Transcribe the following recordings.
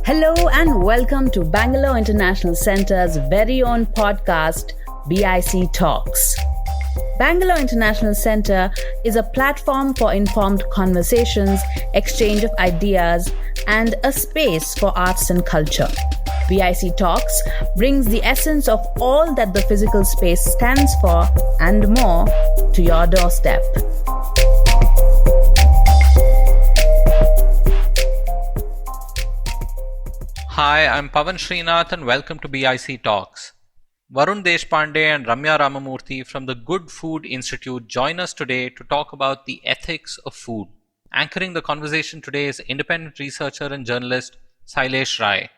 Hello and welcome to Bangalore International Centre's very own podcast, BIC Talks. Bangalore International Centre is a platform for informed conversations, exchange of ideas, and a space for arts and culture. BIC Talks brings the essence of all that the physical space stands for and more to your doorstep. Hi, I'm Pavan Srinath and welcome to BIC Talks. Varun Deshpande and Ramya Ramamurthy from the Good Food Institute join us today to talk about the ethics of food. Anchoring the conversation today is independent researcher and journalist Shailesh Rai.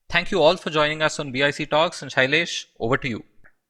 Thank you all for joining us on BIC Talks, and Shailesh, over to you.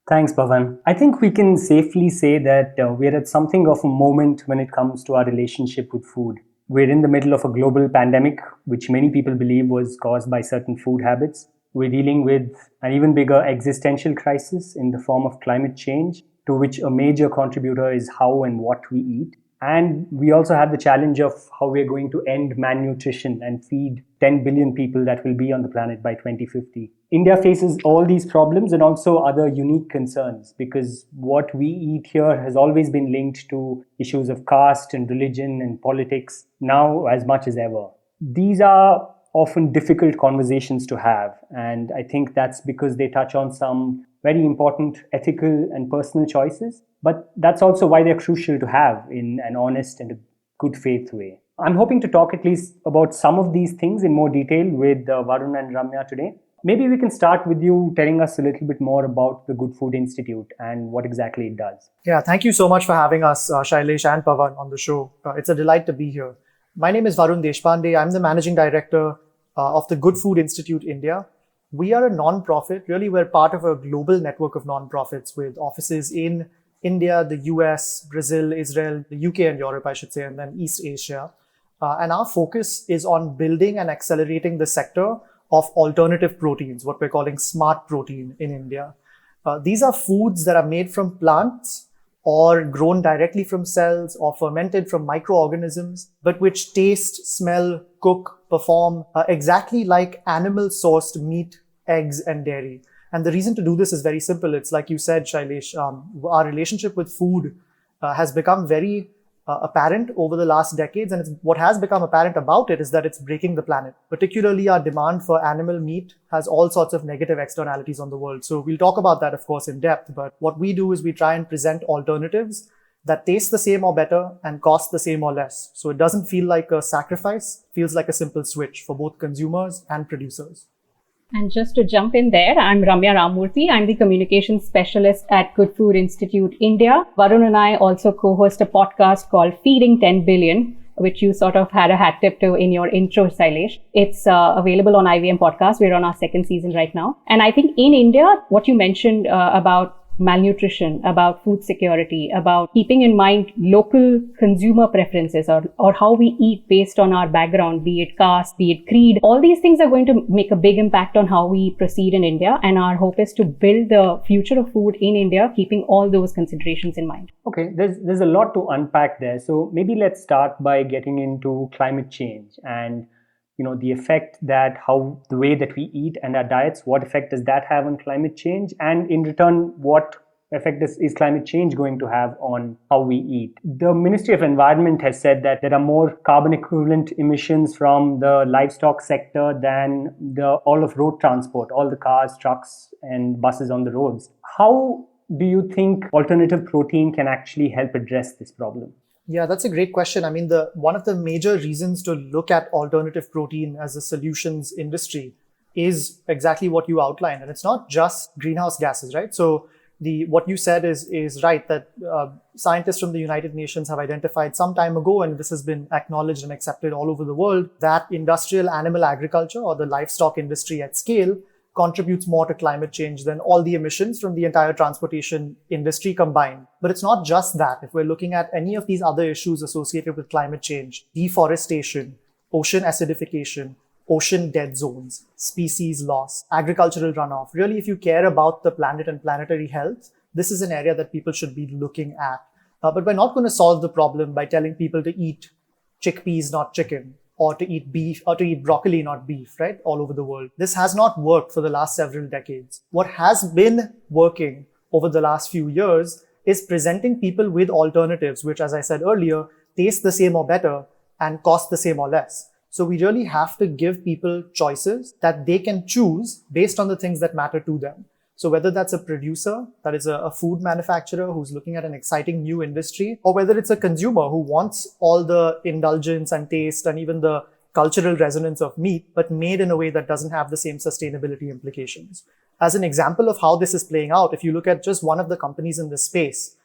Thanks, Pavan. I think we can safely say that we're at something of a moment when it comes to our relationship with food. We're in the middle of a global pandemic, which many people believe was caused by certain food habits. We're dealing with an even bigger existential crisis in the form of climate change, to which a major contributor is how and what we eat. And we also have the challenge of how we're going to end malnutrition and feed 10 billion people that will be on the planet by 2050. India faces all these problems and also other unique concerns, because what we eat here has always been linked to issues of caste and religion and politics, now as much as ever. These are often difficult conversations to have, and I think that's because they touch on some very important ethical and personal choices, but that's also why they're crucial to have in an honest and a good faith way. I'm hoping to talk at least about some of these things in more detail with Varun and Ramya today. Maybe we can start with you telling us a little bit more about the Good Food Institute and what exactly it does. Yeah, thank you so much for having us, Shailesh and Pavan, on the show. It's a delight to be here. My name is Varun Deshpande. I'm the managing director of the Good Food Institute India. We are a non-profit. Really, we're part of a global network of non-profits with offices in India, the US, Brazil, Israel, the UK and Europe, I should say, and then East Asia. And our focus is on building and accelerating the sector of alternative proteins, what we're calling smart protein in India. These are foods that are made from plants or grown directly from cells or fermented from microorganisms, but which taste, smell, cook, perform exactly like animal-sourced meat, eggs, and dairy. And the reason to do this is very simple. It's like you said, Shailesh, our relationship with food has become very apparent over the last decades. And what has become apparent about it is that it's breaking the planet. Particularly our demand for animal meat has all sorts of negative externalities on the world. So we'll talk about that, of course, in depth. But what we do is we try and present alternatives that taste the same or better and cost the same or less. So it doesn't feel like a sacrifice, it feels like a simple switch for both consumers and producers. And just to jump in there, I'm Ramya Ramamurthy. I'm the communications specialist at Good Food Institute India. Varun and I also co-host a podcast called Feeding 10 Billion, which you sort of had a hat tip to in your intro, Shailesh. It's available on IVM Podcasts. We're on our second season right now. And I think in India, what you mentioned about malnutrition, about food security, about keeping in mind local consumer preferences or how we eat based on our background, be it caste, be it creed. All these things are going to make a big impact on how we proceed in India. And our hope is to build the future of food in India, keeping all those considerations in mind. Okay, there's a lot to unpack there. So maybe let's start by getting into climate change and the effect that the way that we eat and our diets, what effect does that have on climate change? And in return, what effect is climate change going to have on how we eat? The Ministry of Environment has said that there are more carbon equivalent emissions from the livestock sector than all of road transport, all the cars, trucks, and buses on the roads. How do you think alternative protein can actually help address this problem? Yeah, that's a great question. I mean, one of the major reasons to look at alternative protein as a solutions industry is exactly what you outlined. And it's not just greenhouse gases, right? So what you said is right, that scientists from the United Nations have identified some time ago, and this has been acknowledged and accepted all over the world, that industrial animal agriculture or the livestock industry at scale contributes more to climate change than all the emissions from the entire transportation industry combined. But it's not just that. If we're looking at any of these other issues associated with climate change, deforestation, ocean acidification, ocean dead zones, species loss, agricultural runoff, really, if you care about the planet and planetary health, this is an area that people should be looking at. But we're not going to solve the problem by telling people to eat chickpeas, not chicken, or to eat beef, or to eat broccoli, not beef, right? All over the world. This has not worked for the last several decades. What has been working over the last few years is presenting people with alternatives, which, as I said earlier, taste the same or better and cost the same or less. So we really have to give people choices that they can choose based on the things that matter to them. So whether that's a producer, that is a food manufacturer who's looking at an exciting new industry, or whether it's a consumer who wants all the indulgence and taste and even the cultural resonance of meat, but made in a way that doesn't have the same sustainability implications. As an example of how this is playing out, if you look at just one of the companies in this space,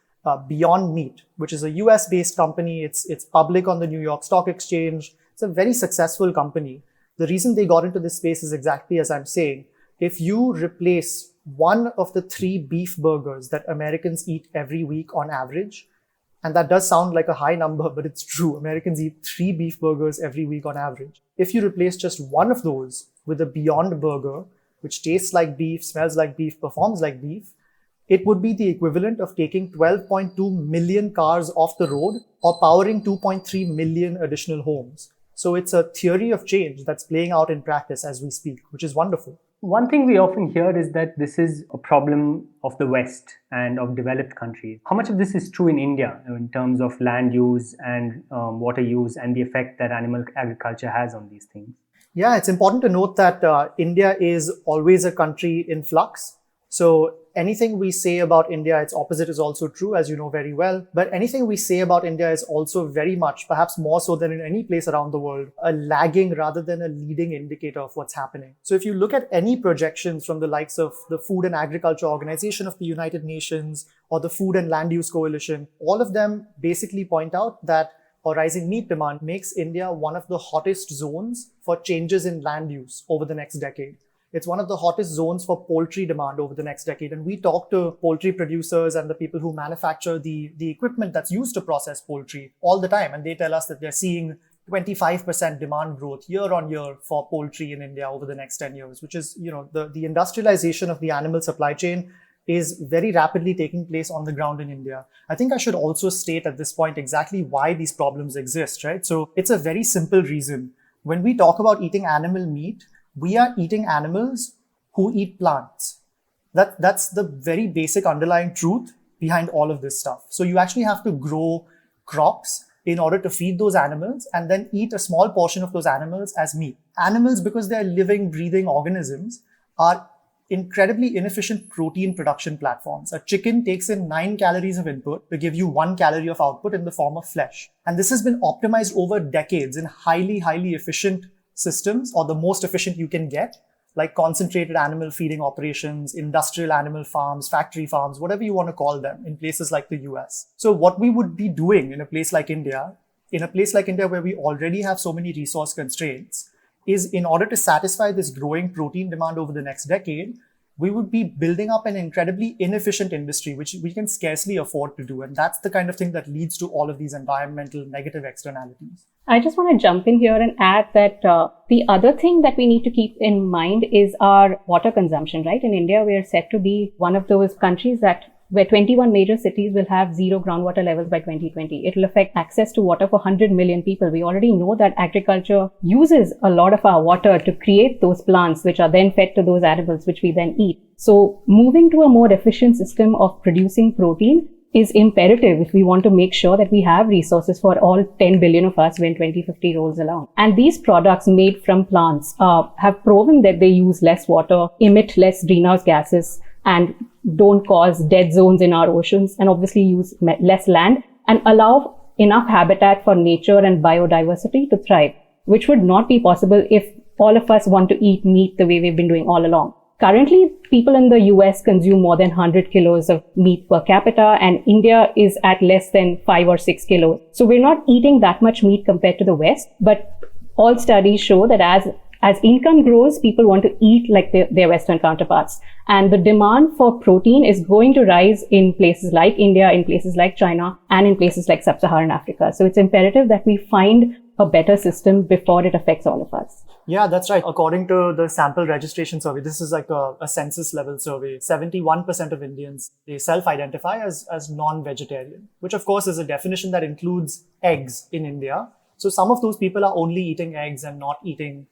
Beyond Meat, which is a US-based company, it's public on the New York Stock Exchange. It's a very successful company. The reason they got into this space is exactly as I'm saying. If you replace one of the 3 beef burgers that Americans eat every week on average, and that does sound like a high number, but it's true. Americans eat 3 beef burgers every week on average. If you replace just one of those with a Beyond Burger, which tastes like beef, smells like beef, performs like beef, it would be the equivalent of taking 12.2 million cars off the road or powering 2.3 million additional homes. So it's a theory of change that's playing out in practice as we speak, which is wonderful. One thing we often hear is that this is a problem of the West and of developed countries. How much of this is true in India in terms of land use and water use and the effect that animal agriculture has on these things? Yeah, it's important to note that India is always a country in flux. So anything we say about India, its opposite is also true, as you know very well. But anything we say about India is also very much, perhaps more so than in any place around the world, a lagging rather than a leading indicator of what's happening. So if you look at any projections from the likes of the Food and Agriculture Organization of the United Nations or the Food and Land Use Coalition, all of them basically point out that rising meat demand makes India one of the hottest zones for changes in land use over the next decade. It's one of the hottest zones for poultry demand over the next decade. And we talk to poultry producers and the people who manufacture the equipment that's used to process poultry all the time. And they tell us that they're seeing 25% demand growth year on year for poultry in India over the next 10 years, which is, the industrialization of the animal supply chain is very rapidly taking place on the ground in India. I think I should also state at this point exactly why these problems exist, right? So it's a very simple reason. When we talk about eating animal meat, we are eating animals who eat plants. That's the very basic underlying truth behind all of this stuff. So you actually have to grow crops in order to feed those animals and then eat a small portion of those animals as meat. Animals, because they're living, breathing organisms, are incredibly inefficient protein production platforms. A chicken takes in 9 calories of input to give you 1 calorie of output in the form of flesh. And this has been optimized over decades in highly, highly efficient systems, or the most efficient you can get, like concentrated animal feeding operations, industrial animal farms, factory farms, whatever you want to call them, in places like the US. So what we would be doing in a place like India where we already have so many resource constraints, is in order to satisfy this growing protein demand over the next decade, we would be building up an incredibly inefficient industry, which we can scarcely afford to do. And that's the kind of thing that leads to all of these environmental negative externalities. I just want to jump in here and add that the other thing that we need to keep in mind is our water consumption, right? In India, we are set to be one of those countries where 21 major cities will have zero groundwater levels by 2020. It will affect access to water for 100 million people. We already know that agriculture uses a lot of our water to create those plants, which are then fed to those animals, which we then eat. So moving to a more efficient system of producing protein is imperative if we want to make sure that we have resources for all 10 billion of us when 2050 rolls along. And these products made from plants have proven that they use less water, emit less greenhouse gases, and don't cause dead zones in our oceans, and obviously use less land and allow enough habitat for nature and biodiversity to thrive, which would not be possible if all of us want to eat meat the way we've been doing all along. Currently, people in the US consume more than 100 kilos of meat per capita, and India is at less than 5 or 6 kilos. So we're not eating that much meat compared to the West, but all studies show that as income grows, people want to eat like their Western counterparts. And the demand for protein is going to rise in places like India, in places like China, and in places like Sub-Saharan Africa. So it's imperative that we find a better system before it affects all of us. Yeah, that's right. According to the sample registration survey, this is like a census level survey. 71% of Indians, they self-identify as non-vegetarian, which of course is a definition that includes eggs in India. So some of those people are only eating eggs and not eating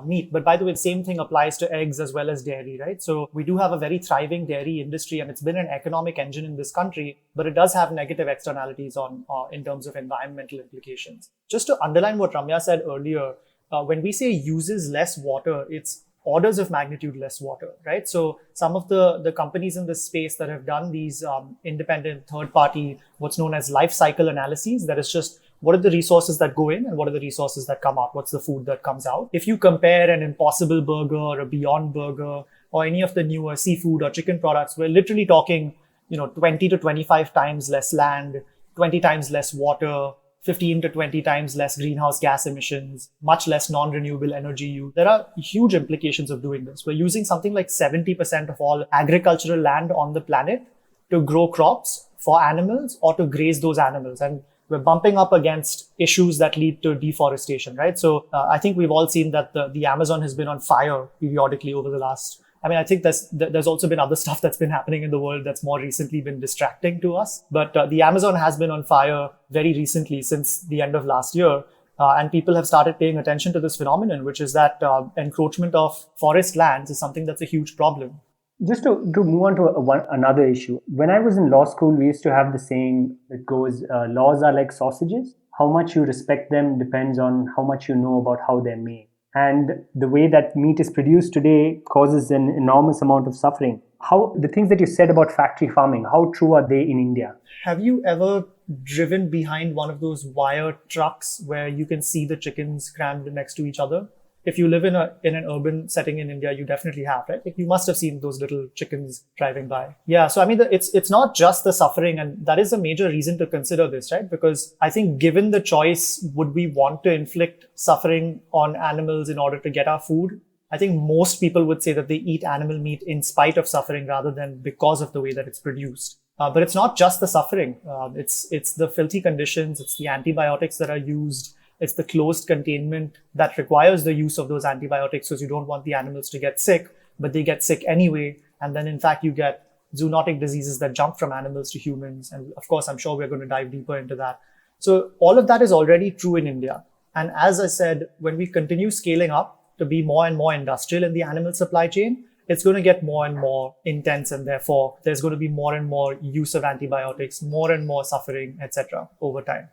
meat. But by the way, the same thing applies to eggs as well as dairy, right? So we do have a very thriving dairy industry, and it's been an economic engine in this country, but it does have negative externalities on in terms of environmental implications. Just to underline what Ramya said earlier, when we say uses less water, it's orders of magnitude less water, right? So some of the companies in this space that have done these independent third-party, what's known as life cycle analyses, that is just what are the resources that go in and what are the resources that come out? What's the food that comes out? If you compare an Impossible Burger or a Beyond Burger or any of the newer seafood or chicken products, we're literally talking, 20 to 25 times less land, 20 times less water, 15 to 20 times less greenhouse gas emissions, much less non-renewable energy use. There are huge implications of doing this. We're using something like 70% of all agricultural land on the planet to grow crops for animals or to graze those animals. And we're bumping up against issues that lead to deforestation, right? So I think we've all seen that the Amazon has been on fire periodically over the last, I think there's also been other stuff that's been happening in the world that's more recently been distracting to us. But the Amazon has been on fire very recently since the end of last year. And people have started paying attention to this phenomenon, which is that encroachment of forest lands is something that's a huge problem. Just to move on to another issue. When I was in law school, we used to have the saying that goes, laws are like sausages. How much you respect them depends on how much you know about how they're made. And the way that meat is produced today causes an enormous amount of suffering. How the things that you said about factory farming, how true are they in India? Have you ever driven behind one of those wire trucks where you can see the chickens crammed next to each other? If you live in an urban setting in India, you definitely have, right? Like you must have seen those little chickens driving by. Yeah. So it's not just the suffering, and that is a major reason to consider this, right? Because I think given the choice, would we want to inflict suffering on animals in order to get our food? I think most people would say that they eat animal meat in spite of suffering rather than because of the way that it's produced. But it's not just the suffering. It's the filthy conditions. It's the antibiotics that are used. It's the closed containment that requires the use of those antibiotics because you don't want the animals to get sick, but they get sick anyway. And then in fact, you get zoonotic diseases that jump from animals to humans. And of course, I'm sure we're going to dive deeper into that. So all of that is already true in India. And as I said, when we continue scaling up to be more and more industrial in the animal supply chain, it's going to get more and more intense. And therefore, there's going to be more and more use of antibiotics, more and more suffering, etc. over time.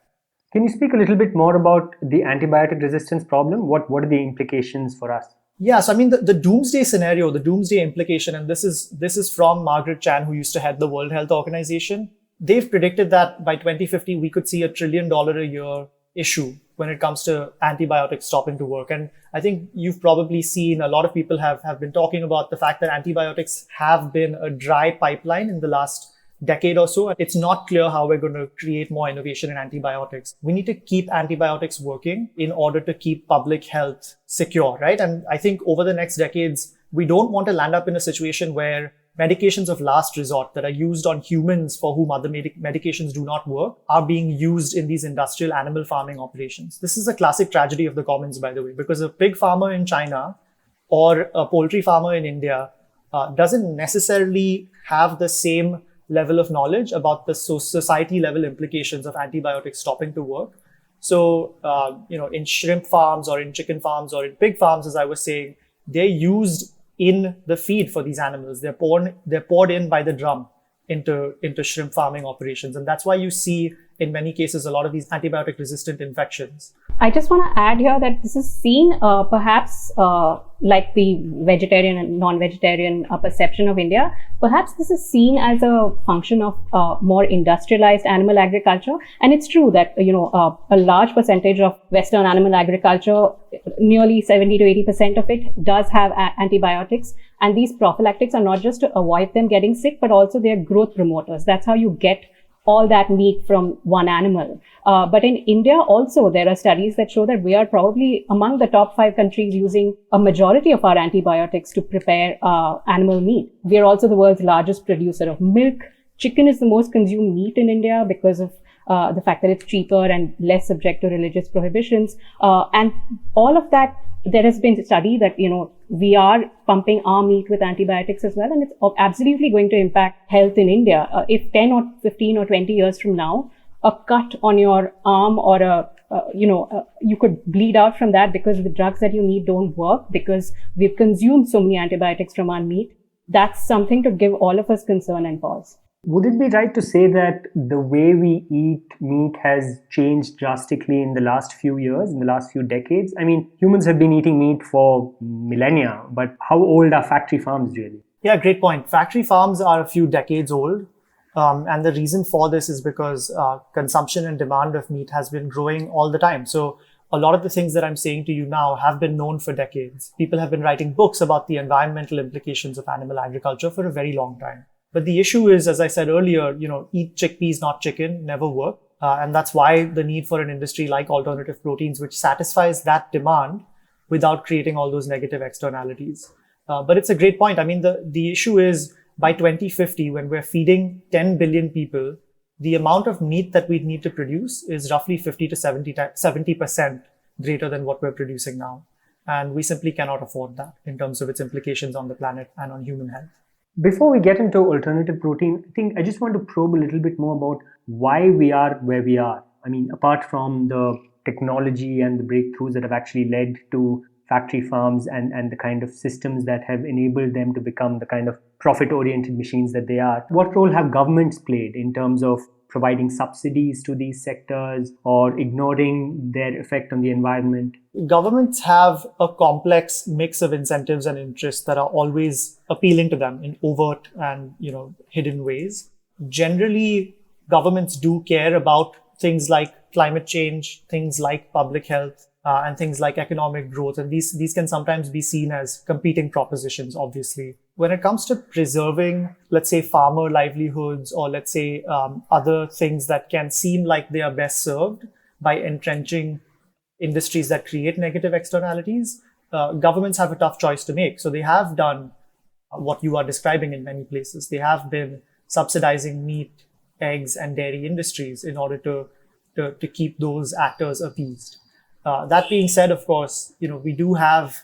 Can you speak a little bit more about the antibiotic resistance problem? What are the implications for us? Yeah, so the doomsday scenario, the doomsday implication, and this is from Margaret Chan, who used to head the World Health Organization. They've predicted that by 2050, we could see $1 trillion a year issue when it comes to antibiotics stopping to work. And I think you've probably seen a lot of people have been talking about the fact that antibiotics have been a dry pipeline in the last decade or so. It's not clear how we're going to create more innovation in antibiotics. We need to keep antibiotics working in order to keep public health secure, right? And I think over the next decades, we don't want to land up in a situation where medications of last resort that are used on humans for whom other medications do not work are being used in these industrial animal farming operations. This is a classic tragedy of the commons, by the way, because a pig farmer in China or a poultry farmer in India doesn't necessarily have the same level of knowledge about the society level implications of antibiotics stopping to work. So, in shrimp farms or in chicken farms or in pig farms, as I was saying, they're used in the feed for these animals. They're poured in by the drum into shrimp farming operations. And that's why you see in many cases a lot of these antibiotic resistant infections. I just want to add here that this is seen perhaps like the vegetarian and non-vegetarian perception of India. Perhaps this is seen as a function of more industrialized animal agriculture. And it's true that, a large percentage of Western animal agriculture, nearly 70 to 80% of it does have antibiotics. And these prophylactics are not just to avoid them getting sick, but also they're growth promoters. That's how you get all that meat from one animal. But in India also, there are studies that show that we are probably among the top 5 countries using a majority of our antibiotics to prepare animal meat. We are also the world's largest producer of milk. Chicken is the most consumed meat in India because of the fact that it's cheaper and less subject to religious prohibitions. And all of that, there has been a study that, we are pumping our meat with antibiotics as well. And it's absolutely going to impact health in India. If 10 or 15 or 20 years from now, a cut on your arm or you could bleed out from that because the drugs that you need don't work because we've consumed so many antibiotics from our meat. That's something to give all of us concern and pause. Would it be right to say that the way we eat meat has changed drastically in the last few years, in the last few decades? I mean, humans have been eating meat for millennia, but how old are factory farms really? Yeah, great point. Factory farms are a few decades old. And the reason for this is because consumption and demand of meat has been growing all the time. So a lot of the things that I'm saying to you now have been known for decades. People have been writing books about the environmental implications of animal agriculture for a very long time. But the issue is, as I said earlier, eat chickpeas, not chicken, never work. And that's why the need for an industry like alternative proteins, which satisfies that demand without creating all those negative externalities. But it's a great point. I mean, the issue is by 2050, when we're feeding 10 billion people, the amount of meat that we need to produce is roughly 50 to 70% greater than what we're producing now. And we simply cannot afford that in terms of its implications on the planet and on human health. Before we get into alternative protein, I just want to probe a little bit more about why we are where we are. I mean, apart from the technology and the breakthroughs that have actually led to factory farms and the kind of systems that have enabled them to become the kind of profit-oriented machines that they are, what role have governments played in terms of providing subsidies to these sectors or ignoring their effect on the environment? Governments have a complex mix of incentives and interests that are always appealing to them in overt and hidden ways. Generally, governments do care about things like climate change, things like public health, and things like economic growth. And these can sometimes be seen as competing propositions, obviously. When it comes to preserving, let's say, farmer livelihoods or let's say other things that can seem like they are best served by entrenching industries that create negative externalities, governments have a tough choice to make. So they have done what you are describing in many places. They have been subsidizing meat, eggs, and dairy industries in order to keep those actors appeased. That being said, of course, we do have,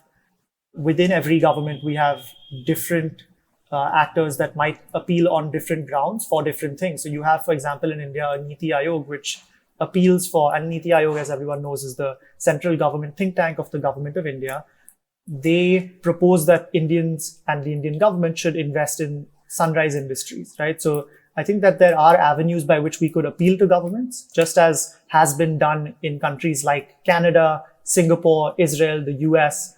within every government, we have different actors that might appeal on different grounds for different things. So you have, for example, in India, a Niti Aayog, which appeals for, and Niti Aayog, as everyone knows, is the central government think tank of the government of India. They propose that Indians and the Indian government should invest in sunrise industries, right? So I think that there are avenues by which we could appeal to governments, just as has been done in countries like Canada, Singapore, Israel, the US,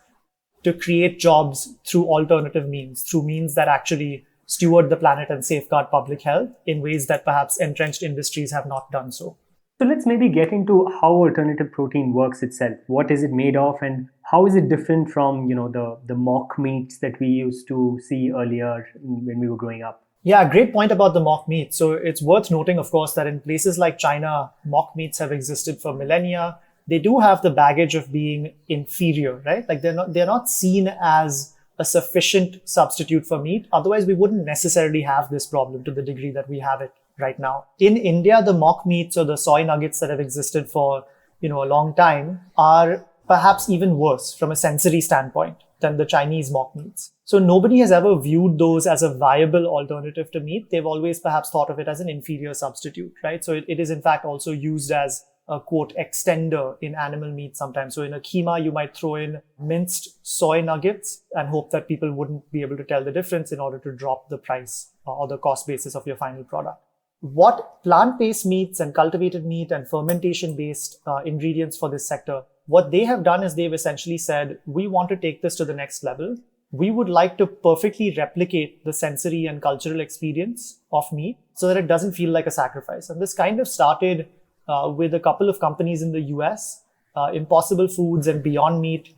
to create jobs through alternative means, through means that actually steward the planet and safeguard public health in ways that perhaps entrenched industries have not done so. So let's maybe get into how alternative protein works itself. What is it made of and how is it different from, the mock meats that we used to see earlier when we were growing up? Yeah, great point about the mock meat. So it's worth noting, of course, that in places like China, mock meats have existed for millennia. They do have the baggage of being inferior, right? Like they're not seen as a sufficient substitute for meat. Otherwise, we wouldn't necessarily have this problem to the degree that we have it right now. In India, the mock meats or the soy nuggets that have existed for, a long time are perhaps even worse from a sensory standpoint than the Chinese mock meats. So nobody has ever viewed those as a viable alternative to meat. They've always perhaps thought of it as an inferior substitute, right? So it is in fact also used as a quote extender in animal meat sometimes. So in a keema, you might throw in minced soy nuggets and hope that people wouldn't be able to tell the difference in order to drop the price or the cost basis of your final product. What plant-based meats and cultivated meat and fermentation-based ingredients for this sector, what they have done is they've essentially said, we want to take this to the next level. We would like to perfectly replicate the sensory and cultural experience of meat so that it doesn't feel like a sacrifice. And this kind of started with a couple of companies in the US, Impossible Foods and Beyond Meat,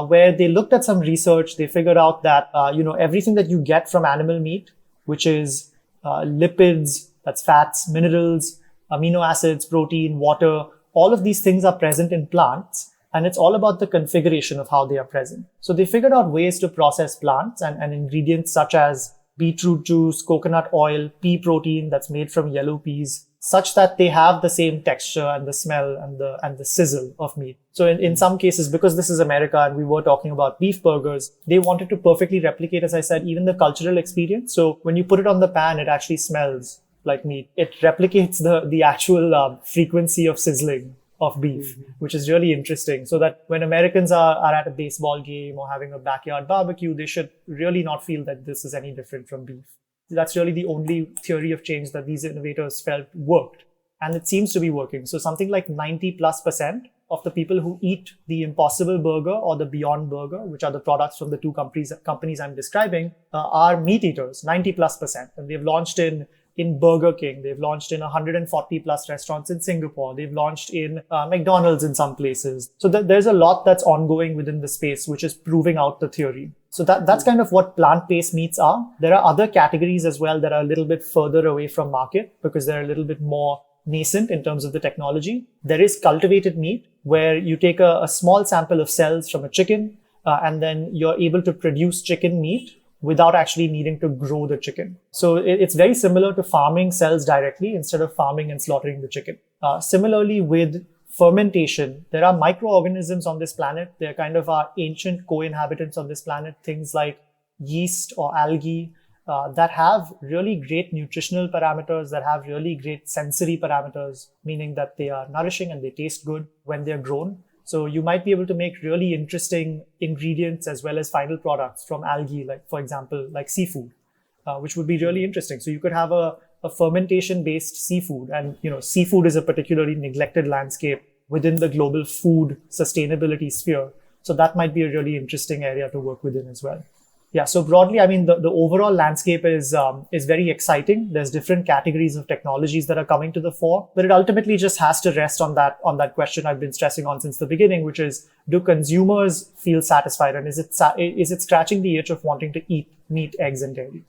where they looked at some research. They figured out that, everything that you get from animal meat, which is lipids, that's fats, minerals, amino acids, protein, water, all of these things are present in plants. And it's all about the configuration of how they are present. So they figured out ways to process plants and ingredients such as beetroot juice, coconut oil, pea protein that's made from yellow peas, such that they have the same texture and the smell and the sizzle of meat. So in some cases, because this is America and we were talking about beef burgers, they wanted to perfectly replicate, as I said, even the cultural experience. So when you put it on the pan, it actually smells like meat. It replicates the actual frequency of sizzling of beef, which is really interesting. So that when Americans are at a baseball game or having a backyard barbecue, they should really not feel that this is any different from beef. That's really the only theory of change that these innovators felt worked. And it seems to be working. So something like 90+% of the people who eat the Impossible Burger or the Beyond Burger, which are the products from the two companies I'm describing, are meat eaters, 90+%. And they've launched in Burger King. They've launched in 140 plus restaurants in Singapore. They've launched in McDonald's in some places. So there's a lot that's ongoing within the space, which is proving out the theory. So that's kind of what plant-based meats are. There are other categories as well that are a little bit further away from market because they're a little bit more nascent in terms of the technology. There is cultivated meat where you take a small sample of cells from a chicken and then you're able to produce chicken meat without actually needing to grow the chicken. So it's very similar to farming cells directly instead of farming and slaughtering the chicken. Similarly with fermentation, there are microorganisms on this planet. They're kind of our ancient co-inhabitants on this planet, things like yeast or algae that have really great nutritional parameters, that have really great sensory parameters, meaning that they are nourishing and they taste good when they're grown. So you might be able to make really interesting ingredients as well as final products from algae, like for example, like seafood, which would be really interesting. So you could have a fermentation-based seafood, and seafood is a particularly neglected landscape within the global food sustainability sphere. So that might be a really interesting area to work within as well. Yeah, so broadly, I mean, the overall landscape is very exciting. There's different categories of technologies that are coming to the fore, but it ultimately just has to rest on that question I've been stressing on since the beginning, which is, do consumers feel satisfied, and is it scratching the itch of wanting to eat meat, eggs, and dairy?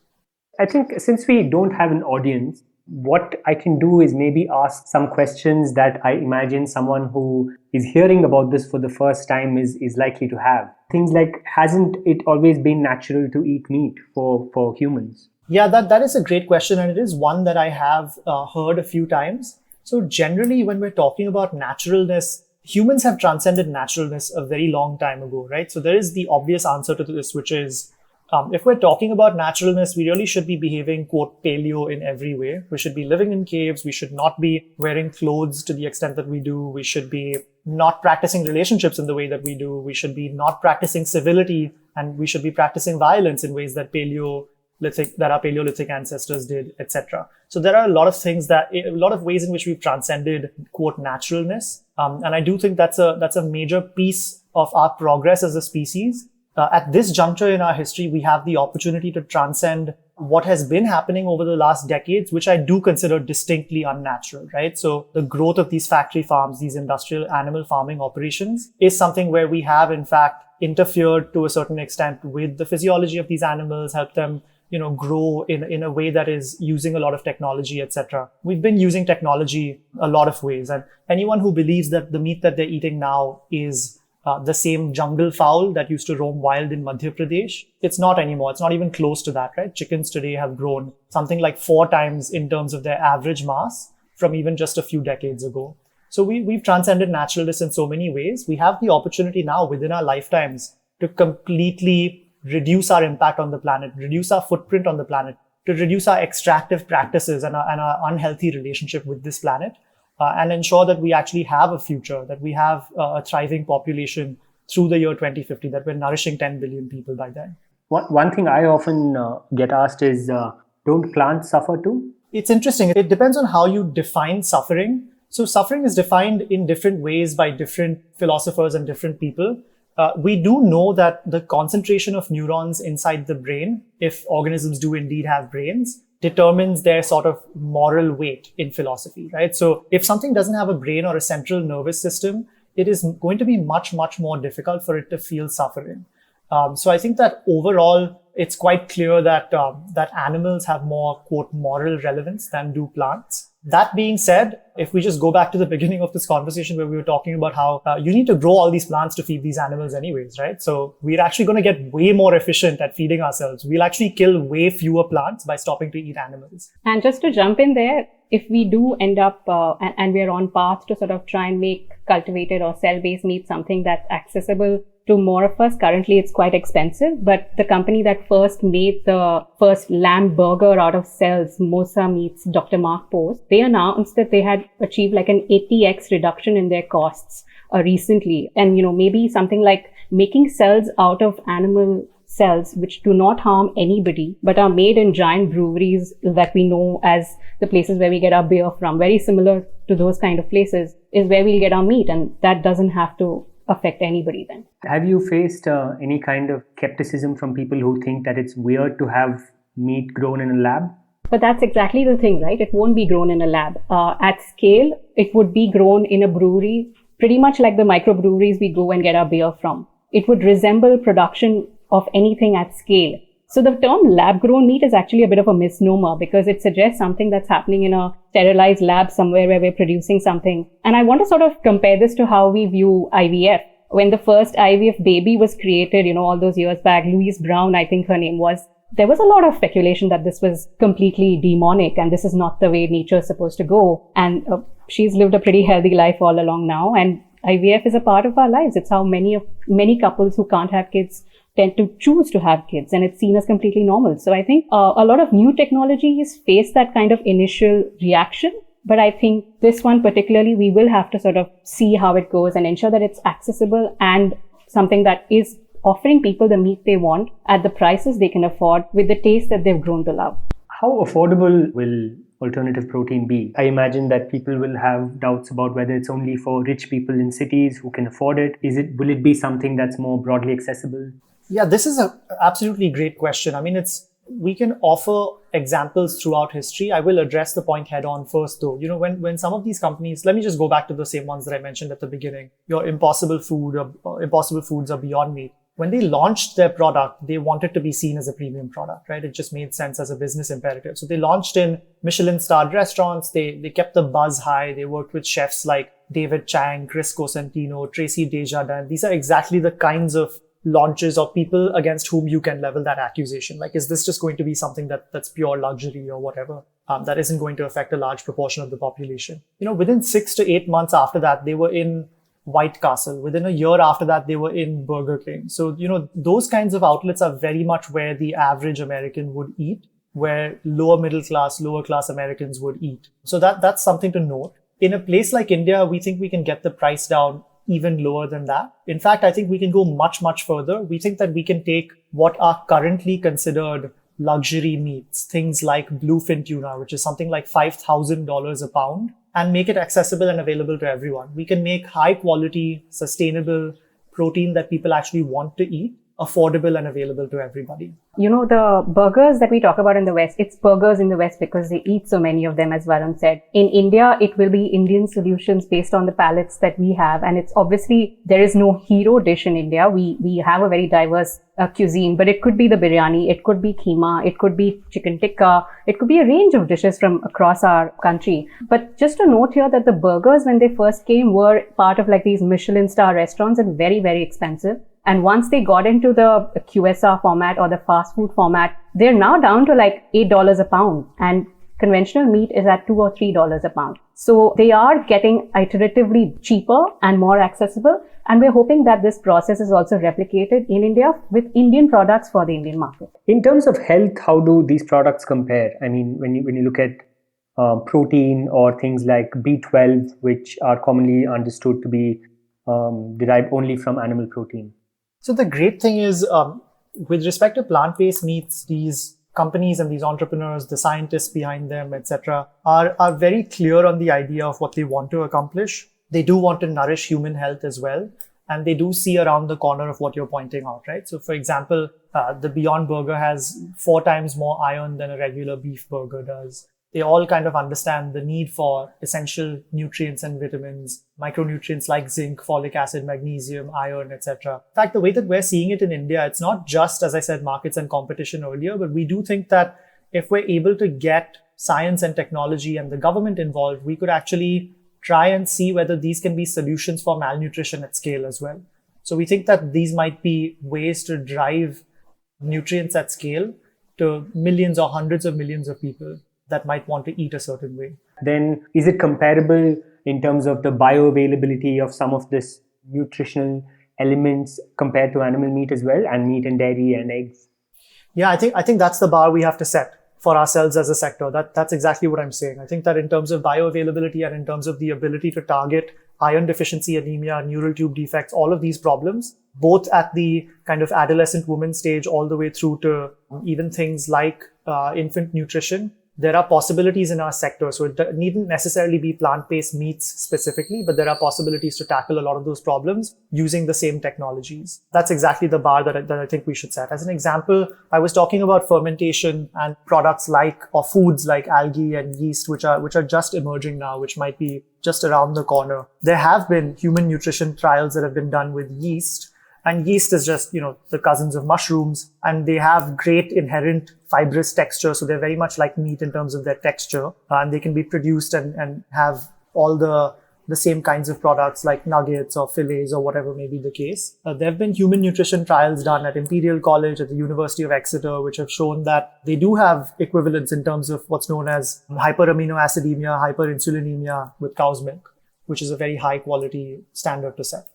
I think since we don't have an audience, what I can do is maybe ask some questions that I imagine someone who is hearing about this for the first time is likely to have. Things like, hasn't it always been natural to eat meat for humans? Yeah, that is a great question, and it is one that I have heard a few times. So generally, when we're talking about naturalness, humans have transcended naturalness a very long time ago, right? So there is the obvious answer to this, which is, if we're talking about naturalness, we really should be behaving, quote, paleo in every way. We should be living in caves. We should not be wearing clothes to the extent that we do. We should be not practicing relationships in the way that we do. We should be not practicing civility, and we should be practicing violence in ways that our Paleolithic ancestors did, etc. So there are a lot of ways in which we've transcended, quote, naturalness. And I do think that's a major piece of our progress as a species. At this juncture in our history, we have the opportunity to transcend what has been happening over the last decades, which I do consider distinctly unnatural, right? So the growth of these factory farms, these industrial animal farming operations, is something where we have, in fact, interfered to a certain extent with the physiology of these animals, helped them, grow in a way that is using a lot of technology, etc. We've been using technology a lot of ways, and anyone who believes that the meat that they're eating now is the same jungle fowl that used to roam wild in Madhya Pradesh, it's not anymore. It's not even close to that, right? Chickens today have grown something like 4 times in terms of their average mass from even just a few decades ago. So we've transcended naturalness in so many ways. We have the opportunity now within our lifetimes to completely reduce our impact on the planet, reduce our footprint on the planet, to reduce our extractive practices and our unhealthy relationship with this planet. And ensure that we actually have a future, that we have a thriving population through the year 2050, that we're nourishing 10 billion people by then. One thing I often get asked is, don't plants suffer too? It's interesting. It depends on how you define suffering. So suffering is defined in different ways by different philosophers and different people. We do know that the concentration of neurons inside the brain, if organisms do indeed have brains, determines their sort of moral weight in philosophy, right? So if something doesn't have a brain or a central nervous system, it is going to be much, much more difficult for it to feel suffering. So I think that overall, it's quite clear that animals have more, quote, moral relevance than do plants. That being said, if we just go back to the beginning of this conversation where we were talking about how you need to grow all these plants to feed these animals anyways, right? So we're actually going to get way more efficient at feeding ourselves. We'll actually kill way fewer plants by stopping to eat animals. And just to jump in there, if we do end up and we're on path to sort of try and make cultivated or cell-based meat something that's accessible to more of us, currently it's quite expensive, but the company that first made the first lamb burger out of cells, Mosa Meats, Dr. Mark Post, they announced that they had achieved like an 80x reduction in their costs recently. And, maybe something like making cells out of animal cells which do not harm anybody but are made in giant breweries that we know as the places where we get our beer from, very similar to those kind of places, is where we'll get our meat, and that doesn't have to affect anybody then. Have you faced any kind of skepticism from people who think that it's weird to have meat grown in a lab? But that's exactly the thing, right? It won't be grown in a lab. At scale, it would be grown in a brewery, pretty much like the microbreweries we go and get our beer from. It would resemble production of anything at scale. So the term lab-grown meat is actually a bit of a misnomer because it suggests something that's happening in a sterilized lab somewhere where we're producing something. And I want to sort of compare this to how we view IVF. When the first IVF baby was created, all those years back, Louise Brown, I think her name was, there was a lot of speculation that this was completely demonic and this is not the way nature is supposed to go. And she's lived a pretty healthy life all along now. And IVF is a part of our lives. It's how many couples who can't have kids tend to choose to have kids, and it's seen as completely normal. So I think a lot of new technologies face that kind of initial reaction. But I think this one particularly, we will have to sort of see how it goes and ensure that it's accessible and something that is offering people the meat they want at the prices they can afford with the taste that they've grown to love. How affordable will alternative protein be? I imagine that people will have doubts about whether it's only for rich people in cities who can afford it. Will it be something that's more broadly accessible? Yeah, this is an absolutely great question. I mean, we can offer examples throughout history. I will address the point head on first though. When some of these companies, let me just go back to the same ones that I mentioned at the beginning, your Impossible Foods or Beyond Meat. When they launched their product, they wanted to be seen as a premium product, right? It just made sense as a business imperative. So they launched in Michelin-starred restaurants. They kept the buzz high. They worked with chefs like David Chang, Chris Cosentino, Tracy Desjardins. These are exactly the kinds of launches or people against whom you can level that accusation. Like, is this just going to be something that's pure luxury or whatever, that isn't going to affect a large proportion of the population? Within 6 to 8 months after that, they were in White Castle. Within a year after that, they were in Burger King. So, those kinds of outlets are very much where the average American would eat, where lower class Americans would eat. So that's something to note. In a place like India, we think we can get the price down even lower than that. In fact, I think we can go much, much further. We think that we can take what are currently considered luxury meats, things like bluefin tuna, which is something like $5,000 a pound, and make it accessible and available to everyone. We can make high quality, sustainable protein that people actually want to eat, affordable and available to everybody. The burgers that we talk about in the West, it's burgers in the West because they eat so many of them, as Varun said. In India, it will be Indian solutions based on the palates that we have. And it's obviously, there is no hero dish in India. We have a very diverse cuisine, but it could be the biryani, it could be keema, it could be chicken tikka, it could be a range of dishes from across our country. But just to note here that the burgers, when they first came, were part of like these Michelin star restaurants and very, very expensive. And once they got into the QSR format or the fast food format, they're now down to like $8 a pound. And conventional meat is at $2 or $3 a pound. So they are getting iteratively cheaper and more accessible. And we're hoping that this process is also replicated in India with Indian products for the Indian market. In terms of health, how do these products compare? I mean, when you look at protein or things like B12, which are commonly understood to be derived only from animal protein. So the great thing is, with respect to plant-based meats, these companies and these entrepreneurs, the scientists behind them, etc., are very clear on the idea of what they want to accomplish. They do want to nourish human health as well. And they do see around the corner of what you're pointing out, right? So for example, the Beyond Burger has 4 times more iron than a regular beef burger does. They all kind of understand the need for essential nutrients and vitamins, micronutrients like zinc, folic acid, magnesium, iron, etc. In fact, the way that we're seeing it in India, it's not just, as I said, markets and competition earlier, but we do think that if we're able to get science and technology and the government involved, we could actually try and see whether these can be solutions for malnutrition at scale as well. So we think that these might be ways to drive nutrients at scale to millions or hundreds of millions of people that might want to eat a certain way. Then is it comparable in terms of the bioavailability of some of this nutritional elements compared to animal meat as well, and meat and dairy and eggs? Yeah, I think that's the bar we have to set for ourselves as a sector. That's exactly what I'm saying. I think that in terms of bioavailability and in terms of the ability to target iron deficiency anemia, neural tube defects, all of these problems, both at the kind of adolescent woman stage all the way through to even things like infant nutrition, there are possibilities in our sector. So it needn't necessarily be plant-based meats specifically, but there are possibilities to tackle a lot of those problems using the same technologies. That's exactly the bar that I think we should set. As an example, I was talking about fermentation and products like, or foods like algae and yeast, which are just emerging now, which might be just around the corner. There have been human nutrition trials that have been done with yeast. And yeast is just, the cousins of mushrooms, and they have great inherent fibrous texture. So they're very much like meat in terms of their texture, and they can be produced and have all the same kinds of products like nuggets or fillets or whatever may be the case. There have been human nutrition trials done at Imperial College, at the University of Exeter, which have shown that they do have equivalents in terms of what's known as hyperaminoacidemia, hyperinsulinemia with cow's milk, which is a very high quality standard to set.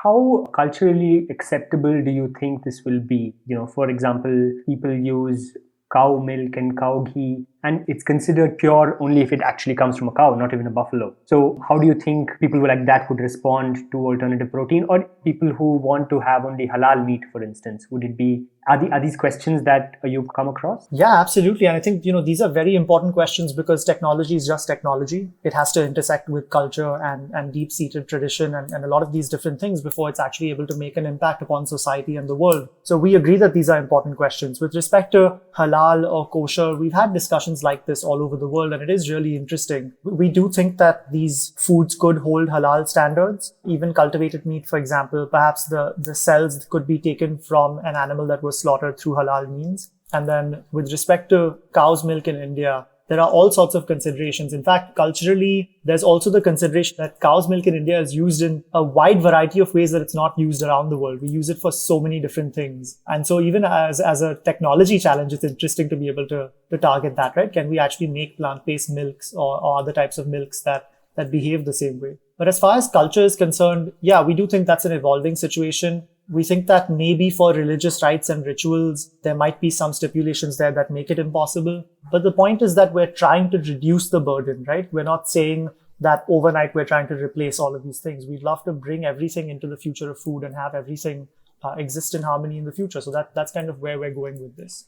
How culturally acceptable do you think this will be? For example, people use cow milk and cow ghee, and it's considered pure only if it actually comes from a cow, not even a buffalo. So how do you think people like that would respond to alternative protein, or people who want to have only halal meat, for instance? Would it be, are these questions that you've come across? Yeah, absolutely. And I think, these are very important questions because technology is just technology. It has to intersect with culture and deep-seated tradition and a lot of these different things before it's actually able to make an impact upon society and the world. So we agree that these are important questions. With respect to halal or kosher, we've had discussions like this all over the world, and it is really interesting. We do think that these foods could hold halal standards. Even cultivated meat, for example, perhaps the cells could be taken from an animal that was slaughtered through halal means. And then with respect to cow's milk in India, there are all sorts of considerations. In fact, culturally, there's also the consideration that cow's milk in India is used in a wide variety of ways that it's not used around the world. We use it for so many different things. And so even as a technology challenge, it's interesting to be able to target that, right? Can we actually make plant-based milks or other types of milks that behave the same way? But as far as culture is concerned, yeah, we do think that's an evolving situation. We think that maybe for religious rites and rituals, there might be some stipulations there that make it impossible. But the point is that we're trying to reduce the burden, right? We're not saying that overnight we're trying to replace all of these things. We'd love to bring everything into the future of food and have everything exist in harmony in the future. So that's kind of where we're going with this.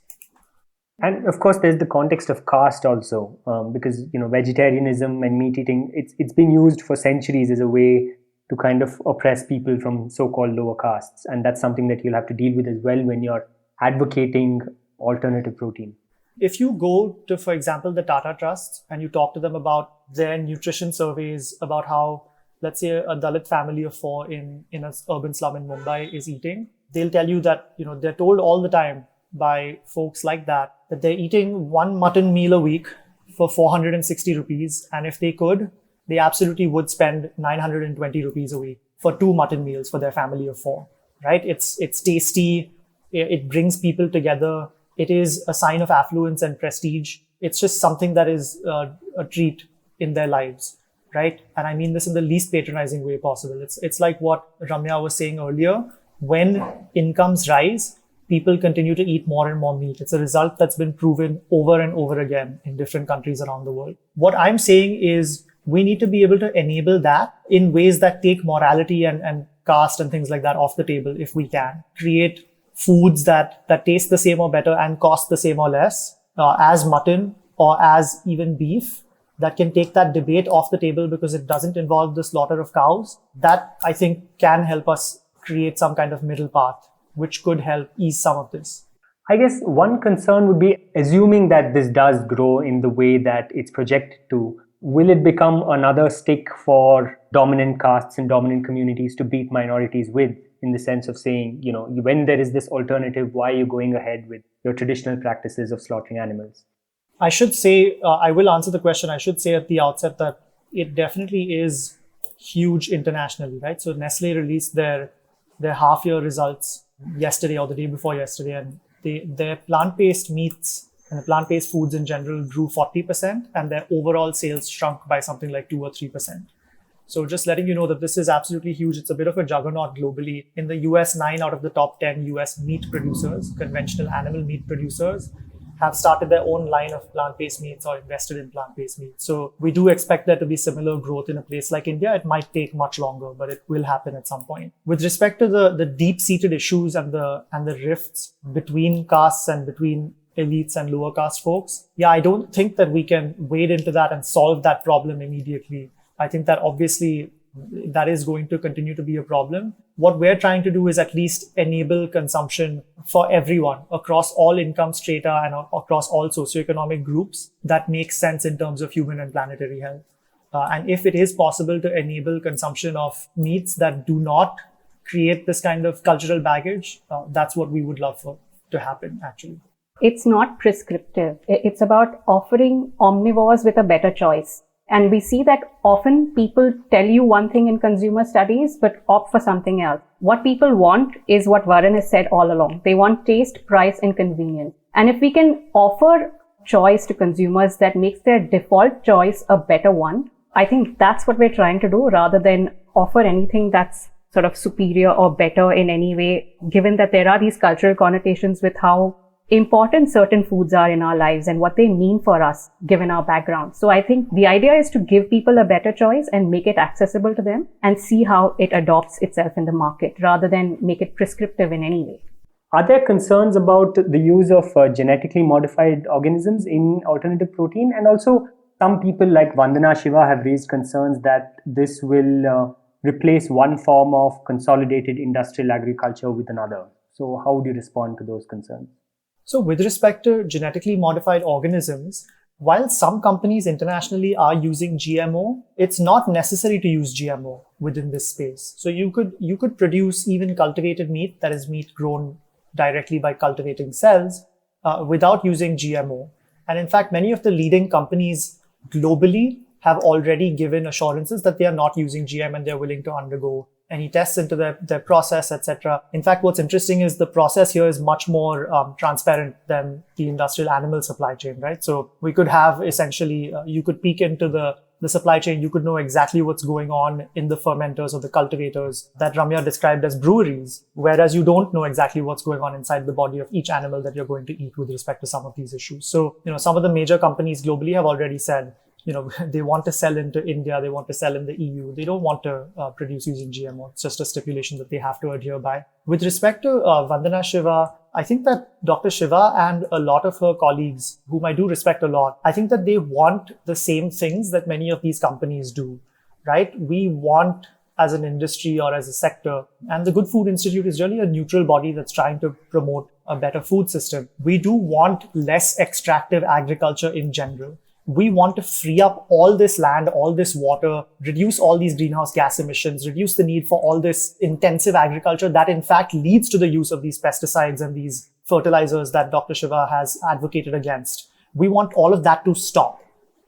And of course, there's the context of caste also, because, vegetarianism and meat eating, it's been used for centuries as a way to kind of oppress people from so-called lower castes. And that's something that you'll have to deal with as well when you're advocating alternative protein. If you go to, for example, the Tata Trusts and you talk to them about their nutrition surveys, about how, let's say, a Dalit family of 4 in an urban slum in Mumbai is eating, they'll tell you that, they're told all the time by folks like that they're eating one mutton meal a week for 460 rupees. And if they could, they absolutely would spend 920 rupees a week for 2 mutton meals for their family of 4, right? It's tasty. It brings people together. It is a sign of affluence and prestige. It's just something that is a treat in their lives, right? And I mean this in the least patronizing way possible. It's like what Ramya was saying earlier. When incomes rise, people continue to eat more and more meat. It's a result that's been proven over and over again in different countries around the world. What I'm saying is, we need to be able to enable that in ways that take morality and caste and things like that off the table if we can. Create foods that taste the same or better and cost the same or less as mutton or as even beef, that can take that debate off the table because it doesn't involve the slaughter of cows. That, I think, can help us create some kind of middle path, which could help ease some of this. I guess one concern would be, assuming that this does grow in the way that it's projected to, will it become another stick for dominant castes and dominant communities to beat minorities with, in the sense of saying, when there is this alternative, why are you going ahead with your traditional practices of slaughtering animals? I should say, I will answer the question. I should say at the outset that it definitely is huge internationally, right? So Nestle released their half-year results yesterday or the day before yesterday, and their plant-based meats and the plant-based foods in general grew 40%, and their overall sales shrunk by something like 2 or 3%. So just letting you know that this is absolutely huge. It's a bit of a juggernaut globally. In the US, 9 out of the top 10 US meat producers, conventional animal meat producers, have started their own line of plant-based meats or invested in plant-based meats. So we do expect there to be similar growth in a place like India. It might take much longer, but it will happen at some point. With respect to the deep-seated issues and the rifts between castes and between elites and lower caste folks, I don't think that we can wade into that and solve that problem immediately. I think that obviously that is going to continue to be a problem. What we're trying to do is at least enable consumption for everyone across all income strata and across all socioeconomic groups that makes sense in terms of human and planetary health. And if it is possible to enable consumption of meats that do not create this kind of cultural baggage, that's what we would love for to happen, actually. It's not prescriptive. It's about offering omnivores with a better choice. And we see that often people tell you one thing in consumer studies, but opt for something else. What people want is what Varun has said all along. They want taste, price, and convenience. And if we can offer choice to consumers that makes their default choice a better one, I think that's what we're trying to do, rather than offer anything that's sort of superior or better in any way, given that there are these cultural connotations with how important certain foods are in our lives and what they mean for us given our background. So I think the idea is to give people a better choice and make it accessible to them and see how it adopts itself in the market rather than make it prescriptive in any way. Are there concerns about the use of genetically modified organisms in alternative protein? And also some people like Vandana Shiva have raised concerns that this will replace one form of consolidated industrial agriculture with another. So how would you respond to those concerns? So with respect to genetically modified organisms, while some companies internationally are using GMO, it's not necessary to use GMO within this space. So you could produce even cultivated meat, that is meat grown directly by cultivating cells, without using GMO. And in fact, many of the leading companies globally have already given assurances that they are not using GM and they're willing to undergo any tests into their process, etc. In fact, what's interesting is the process here is much more transparent than the industrial animal supply chain, right? So we could have essentially, you could peek into the supply chain, you could know exactly what's going on in the fermenters or the cultivators that Ramya described as breweries, whereas you don't know exactly what's going on inside the body of each animal that you're going to eat with respect to some of these issues. So, some of the major companies globally have already said, they want to sell into India, they want to sell in the EU. They don't want to produce using GMO. It's just a stipulation that they have to adhere by. With respect to Vandana Shiva, I think that Dr. Shiva and a lot of her colleagues, whom I do respect a lot, I think that they want the same things that many of these companies do, right? We want, as an industry or as a sector, and the Good Food Institute is really a neutral body that's trying to promote a better food system. We do want less extractive agriculture in general. We want to free up all this land, all this water, reduce all these greenhouse gas emissions, reduce the need for all this intensive agriculture that in fact leads to the use of these pesticides and these fertilizers that Dr. Shiva has advocated against. We want all of that to stop.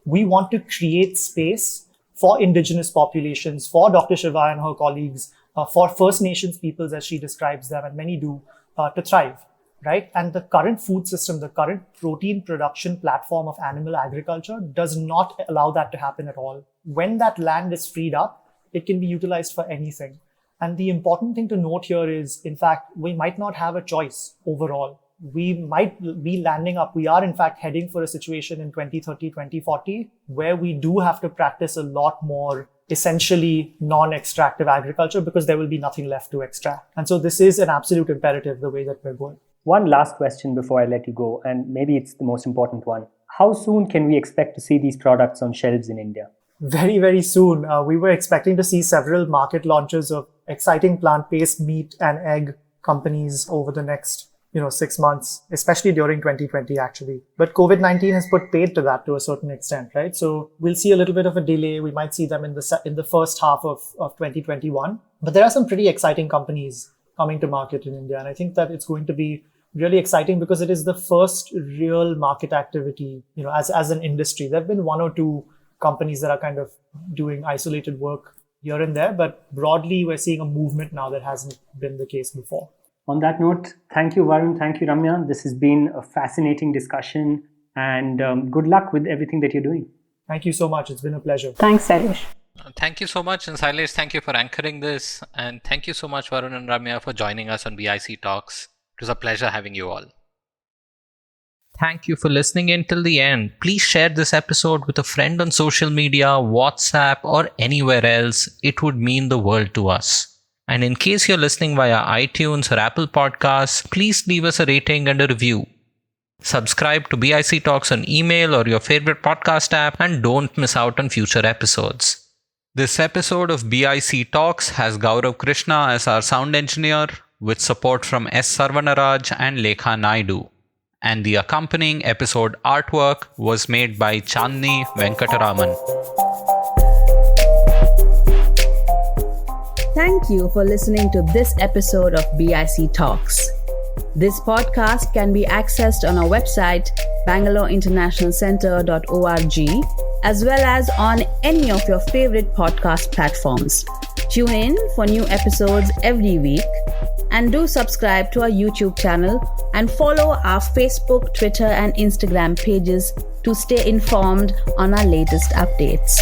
We want to create space for indigenous populations, for Dr. Shiva and her colleagues, for First Nations peoples as she describes them, and many do, to thrive. Right? And the current food system, the current protein production platform of animal agriculture does not allow that to happen at all. When that land is freed up, it can be utilized for anything. And the important thing to note here is, in fact, we might not have a choice overall. We might be landing up, we are in fact heading for a situation in 2030, 2040, where we do have to practice a lot more essentially non-extractive agriculture because there will be nothing left to extract. And so this is an absolute imperative, the way that we're going. One last question before I let you go, and maybe it's the most important one. How soon can we expect to see these products on shelves in India? Very, very soon. We were expecting to see several market launches of exciting plant-based meat and egg companies over the next 6 months, especially during 2020, actually. But COVID-19 has put paid to that to a certain extent, right? So we'll see a little bit of a delay. We might see them in the first half of 2021. But there are some pretty exciting companies coming to market in India. And I think that it's going to be really exciting because it is the first real market activity, as an industry. There have been one or two companies that are kind of doing isolated work here and there, but broadly, we're seeing a movement now that hasn't been the case before. On that note, thank you, Varun. Thank you, Ramya. This has been a fascinating discussion, and good luck with everything that you're doing. Thank you so much. It's been a pleasure. Thanks, Shailesh. Thank you so much. And Shailesh, thank you for anchoring this. And thank you so much, Varun and Ramya, for joining us on BIC Talks. It was a pleasure having you all. Thank you for listening in till the end. Please share this episode with a friend on social media, WhatsApp, or anywhere else. It would mean the world to us. And in case you're listening via iTunes or Apple Podcasts, please leave us a rating and a review. Subscribe to BIC Talks on email or your favorite podcast app and don't miss out on future episodes. This episode of BIC Talks has Gaurav Krishna as our sound engineer with support from S. Sarvanaraj and Lekha Naidu. And the accompanying episode artwork was made by Chandni Venkataraman. Thank you for listening to this episode of BIC Talks. This podcast can be accessed on our website, bangaloreinternationalcentre.org, as well as on any of your favorite podcast platforms. Tune in for new episodes every week, and do subscribe to our YouTube channel and follow our Facebook, Twitter, and Instagram pages to stay informed on our latest updates.